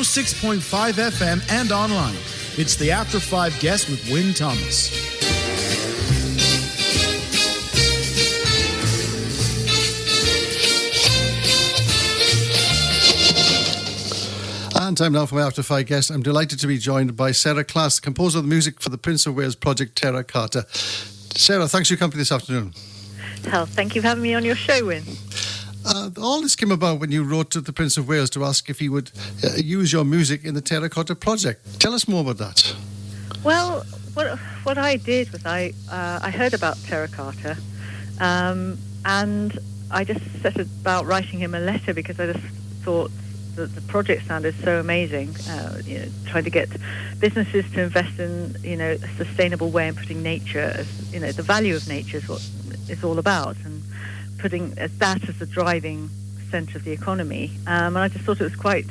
106.5 FM and online. It's the After 5 Guest with Wynne Thomas. And time now for my After 5 guest. I'm delighted to be joined by Sarah Class, composer of the music for the Prince of Wales project Terra Carta. Sarah, thanks for your company this afternoon. Well, thank you for having me on your show, Wynne. All this came about when you wrote to the Prince of Wales to ask if he would use your music in the Terra Carta project. Tell us more about that. Well, what I did was I heard about Terra Carta, and I just set about writing him a letter because I just thought that the project sounded so amazing. Trying to get businesses to invest in a sustainable way and putting nature as the value of nature is what it's all about, and putting that as the driving centre of the economy. And I just thought it was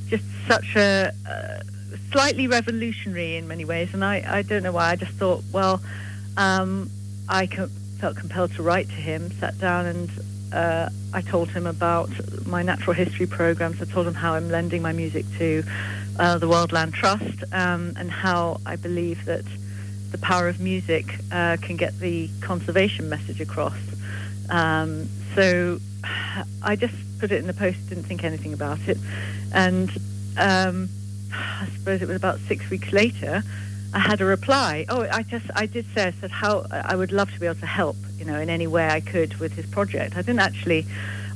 just such a slightly revolutionary in many ways. And I don't know why. I just thought, well, felt compelled to write to him. Sat down and I told him about my natural history programs. I told him how I'm lending my music to the Wildland Trust, and how I believe that the power of music can get the conservation message across. So I just put it in the post, didn't think anything about it. And I suppose it was about 6 weeks later, I had a reply. I said how I would love to be able to help, in any way I could with his project. I didn't actually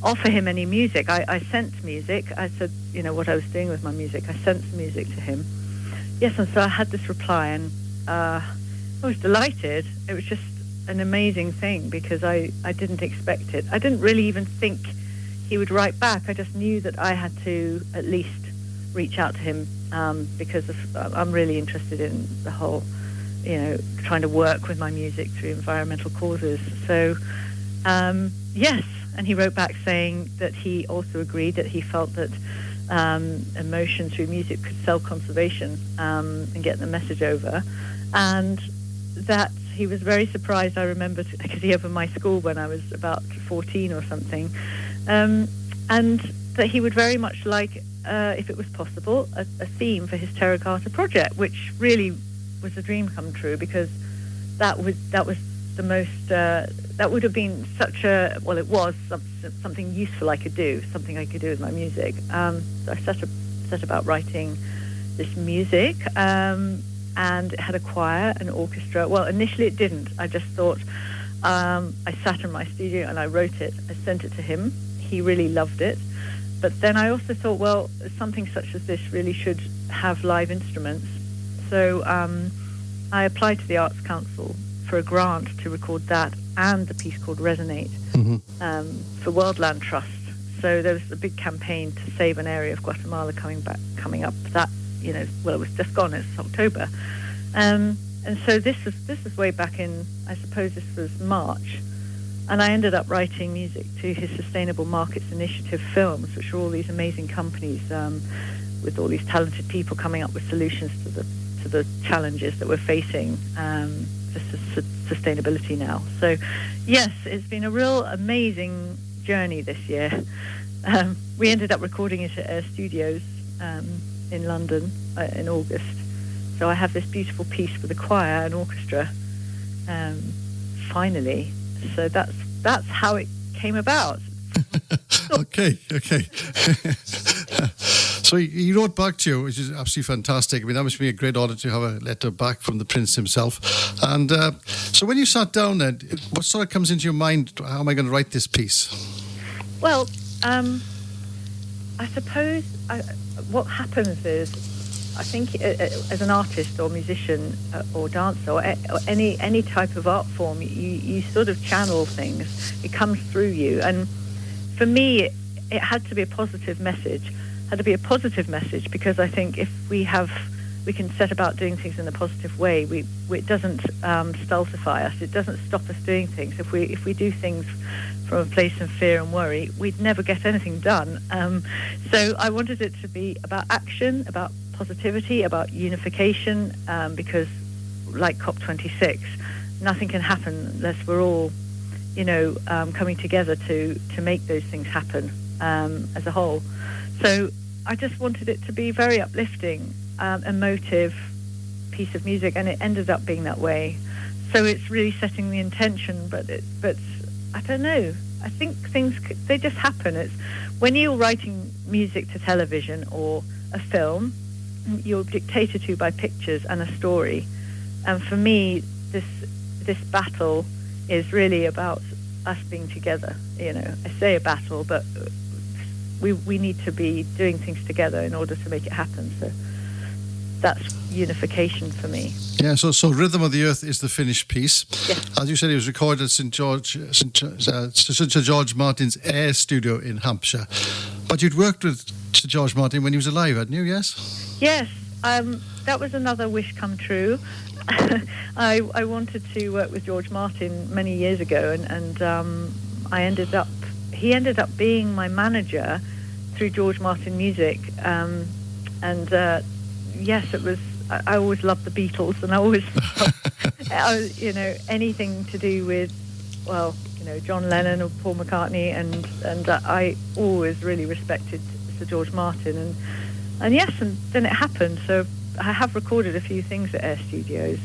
offer him any music. I sent music. I said, what I was doing with my music. I sent some music to him. Yes, and so I had this reply, and I was delighted. It was just an amazing thing because I didn't expect it. I didn't really even think he would write back. I just knew that I had to at least reach out to him because I'm really interested in the whole, trying to work with my music through environmental causes. So, yes, and he wrote back saying that he also agreed that he felt that emotion through music could sell conservation and get the message over, and that he was very surprised. I remember because he opened my school when I was about 14 or something, and that he would very much like, if it was possible, a theme for his Terra Carta project, which really was a dream come true, because that was the most that would have been such a it was something useful I could do, something I could do with my music. So I set about writing this music, and it had a choir, an orchestra. Well, initially it didn't. I just thought, I sat in my studio and I wrote it. I sent it to him. He really loved it. But then I also thought, well, something such as this really should have live instruments. So I applied to the Arts Council for a grant to record that and the piece called Resonate, for Wildland Trust. So there was a big campaign to save an area of Guatemala coming up. That it was just gone. It's October, and so this was way back in, I suppose this was March. And I ended up writing music to his Sustainable Markets Initiative films, which are all these amazing companies with all these talented people coming up with solutions to the challenges that we're facing for sustainability now. So, yes, it's been a real amazing journey this year. We ended up recording it at Air Studios in London in August. So I have this beautiful piece with a choir and orchestra, finally. So that's how it came about. Okay. So he wrote back to you, which is absolutely fantastic. I mean, that must be a great honour to have a letter back from the Prince himself. And so when you sat down then, what sort of comes into your mind? How am I going to write this piece? Well, I suppose what happens is, I think as an artist or musician or dancer or any type of art form, you sort of channel things. It comes through you. And for me, it had to be a positive message. Because I think if we can set about doing things in a positive way, it doesn't stultify us. It doesn't stop us doing things. If we do things from a place of fear and worry, we'd never get anything done. So I wanted it to be about action, about positivity, about unification, because like COP26, nothing can happen unless we're all, coming together to make those things happen as a whole. So I just wanted it to be very uplifting, emotive piece of music, and it ended up being that way. So it's really setting the intention, but I don't know. I think they just happen. It's when you're writing music to television or a film, you're dictated to by pictures and a story. And for me, this battle is really about us being together. You know, I say a battle, but we need to be doing things together in order to make it happen. So that's unification for me. Yeah, so Rhythm of the Earth is the finished piece. Yes. As you said, it was recorded at St. Sir George Martin's Air Studio in Hampshire. But you'd worked with Sir George Martin when he was alive, hadn't you? Yes? Yes. That was another wish come true. I wanted to work with George Martin many years ago, and he ended up being my manager through George Martin Music. Yes, it was. I always loved the Beatles, and I always, anything to do with, John Lennon or Paul McCartney, and I always really respected Sir George Martin, and yes, and then it happened. So I have recorded a few things at Air Studios.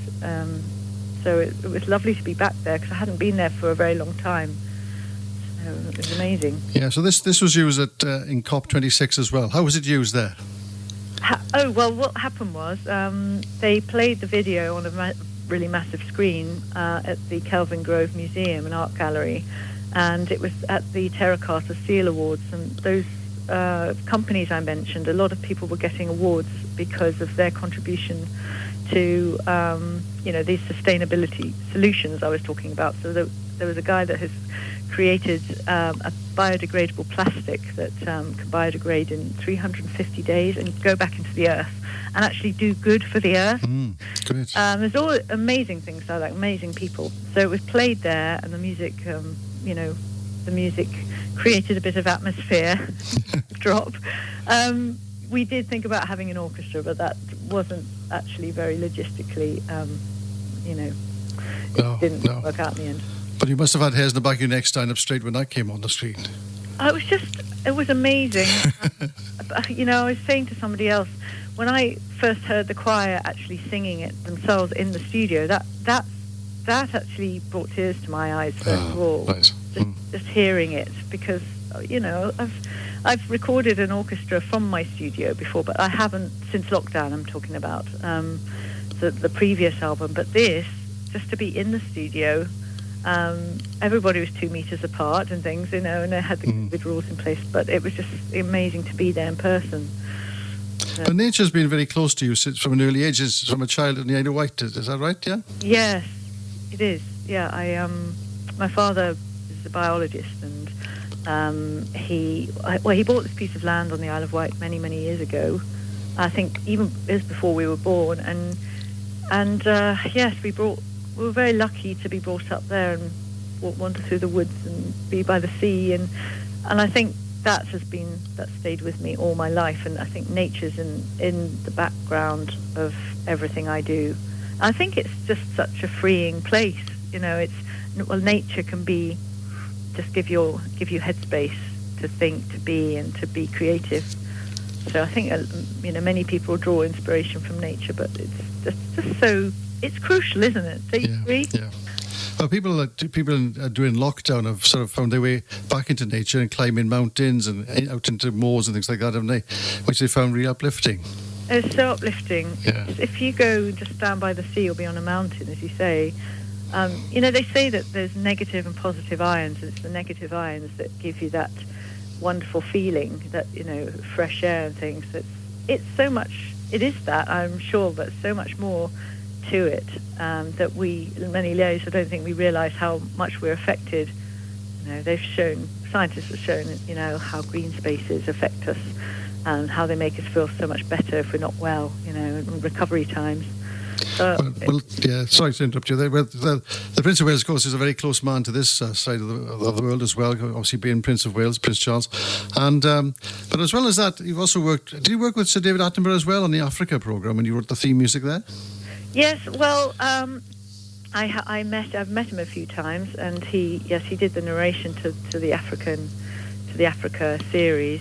So it was lovely to be back there because I hadn't been there for a very long time. So it was amazing. Yeah. So this was used in COP26 as well. How was it used there? What happened was they played the video on a really massive screen at the Kelvin Grove Museum and Art Gallery, and it was at the Terra Carta Seal Awards, and those companies I mentioned, a lot of people were getting awards because of their contribution to these sustainability solutions I was talking about. So there was a guy that has created a biodegradable plastic that can biodegrade in 350 days and go back into the earth and actually do good for the earth. Great. There's all amazing things like that, amazing people. So it was played there, and the music, the music created a bit of atmosphere drop. We did think about having an orchestra, but that wasn't actually very logistically, it didn't work out in the end. But you must have had hairs in the back of your neck standing up straight when that came on the screen. It was amazing. I was saying to somebody else, when I first heard the choir actually singing it themselves in the studio, that actually brought tears to my eyes first of all. Nice. Just hearing it, because I've recorded an orchestra from my studio before, but I haven't since lockdown. I'm talking about the previous album, but this, just to be in the studio. Everybody was 2 meters apart and things, and they had the COVID rules in place, but it was just amazing to be there in person. So. But nature's been very close to you since from an early age, from a child in the Isle of Wight. Is that right? Yeah. Yes, it is. Yeah, my father is a biologist, and he bought this piece of land on the Isle of Wight many years ago. I think even before we were born, and yes, we were very lucky to be brought up there and wander through the woods and be by the sea, and I think that stayed with me all my life, and I think nature's in the background of everything I do. I think it's just such a freeing place. Nature can be just give you headspace to think, to be, and to be creative. So I think many people draw inspiration from nature, but it's just so. It's crucial, isn't it? Do you agree? Yeah. Well, people during lockdown have sort of found their way back into nature and climbing mountains and out into moors and things like that, haven't they? Which they found really uplifting. It's so uplifting. Yeah. If you go just stand by the sea or be on a mountain, as you say, they say that there's negative and positive ions, and it's the negative ions that give you that wonderful feeling, that fresh air and things. It's so much. It is that, I'm sure, but so much more to it, that we, in many layers, I don't think we realise how much we're affected. Scientists have shown, how green spaces affect us and how they make us feel so much better if we're not well, in recovery times. Sorry to interrupt you there. Well, the Prince of Wales, of course, is a very close man to this side of the world as well, obviously being Prince of Wales, Prince Charles. And but as well as that, you've also worked... Did you work with Sir David Attenborough as well on the Africa programme when you wrote the theme music there? Yes, well, I've met him a few times, and he did the narration to the Africa series,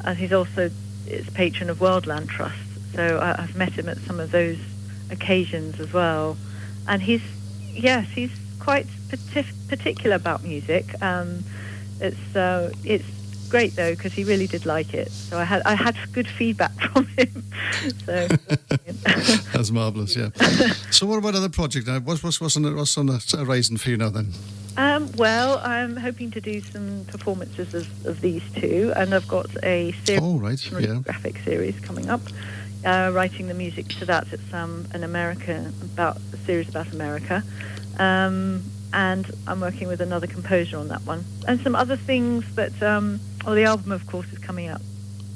and he's also its patron of Worldland Trust. So I've met him at some of those occasions as well, and he's quite particular about music. It's great though, because he really did like it. So I had good feedback from him. So that's marvellous. Yeah. So what about other projects now? What's on the horizon for you now then? Well, I'm hoping to do some performances of these two, and I've got a series, graphic series coming up. Writing the music to that. It's a series about America. And I'm working with another composer on that one. And some other things that, the album, of course, is coming out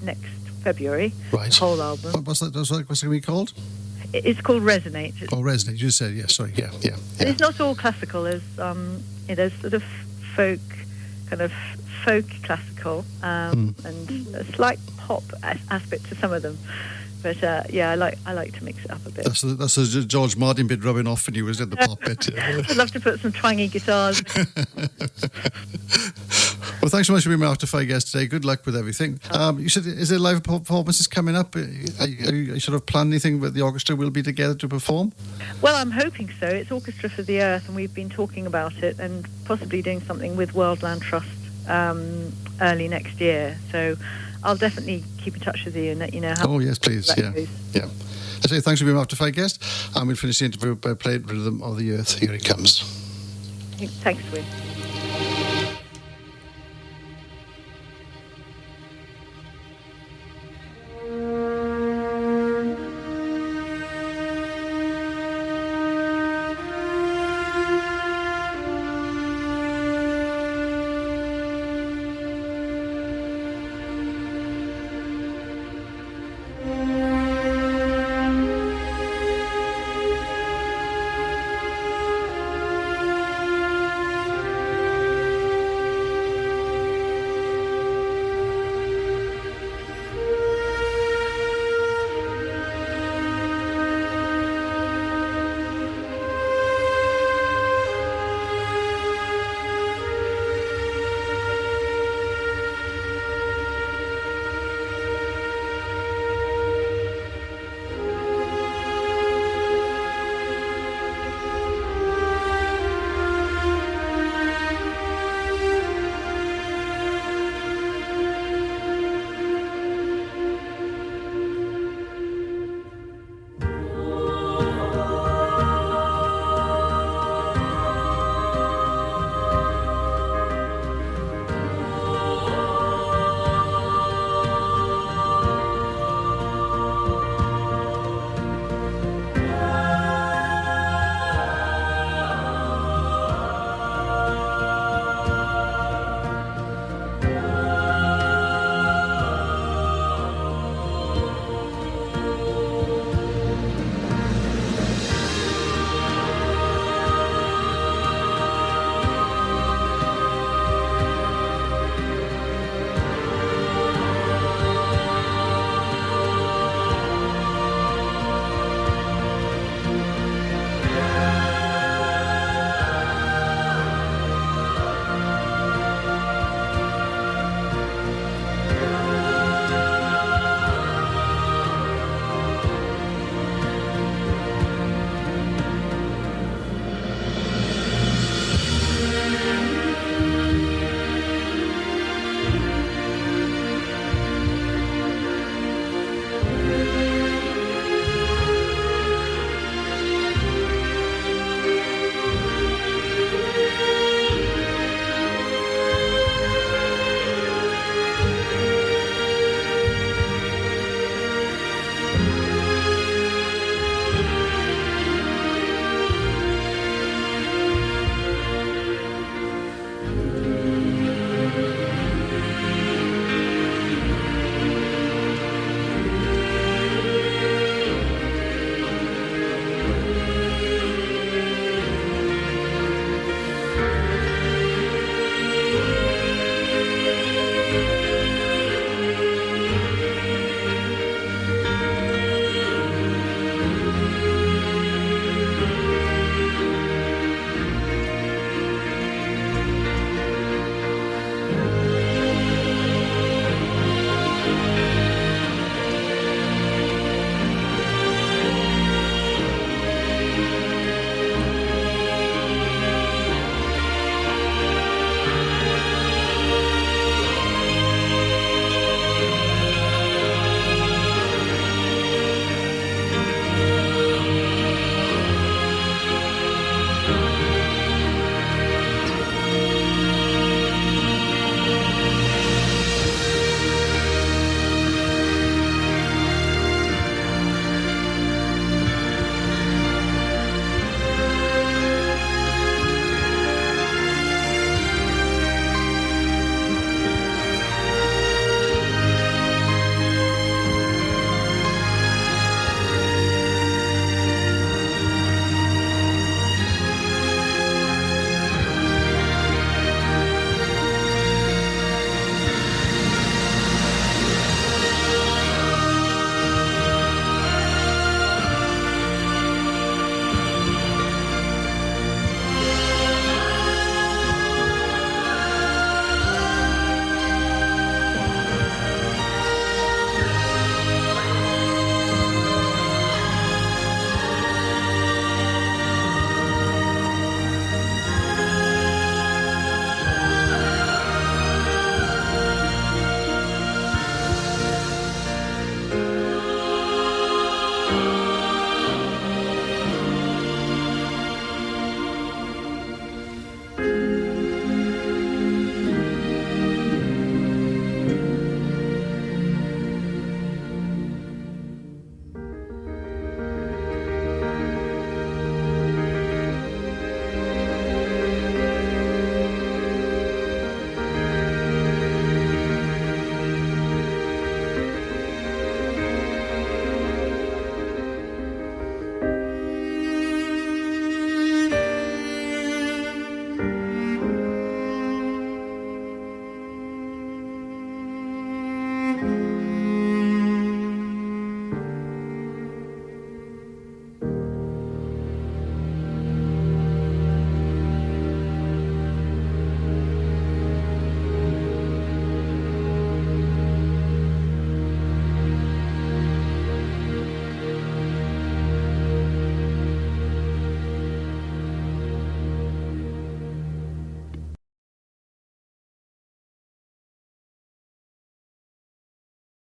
next February. Right. The whole album. What's it going to be called? It's called Resonate. Resonate. You said, yeah, sorry, yeah. And it's not all classical. There's sort of folk classical, and a slight pop aspect to some of them. But I like to mix it up a bit. That's the George Martin bit rubbing off when you was at the pop bit. I'd love to put some twangy guitars. Well, thanks so much for being my After Five guest today. Good luck with everything. You said, is there live performances coming up? Are you sort of planning anything that the orchestra will be together to perform? Well, I'm hoping so. It's Orchestra for the Earth, and we've been talking about it and possibly doing something with Worldland Trust early next year. So I'll definitely keep in touch with you and let you know how. Oh, yes, please. Yeah. I say thanks for being my After Five guest, and we'll finish the interview by playing Rhythm of the Earth. Here it comes. Thanks, Win. Lord.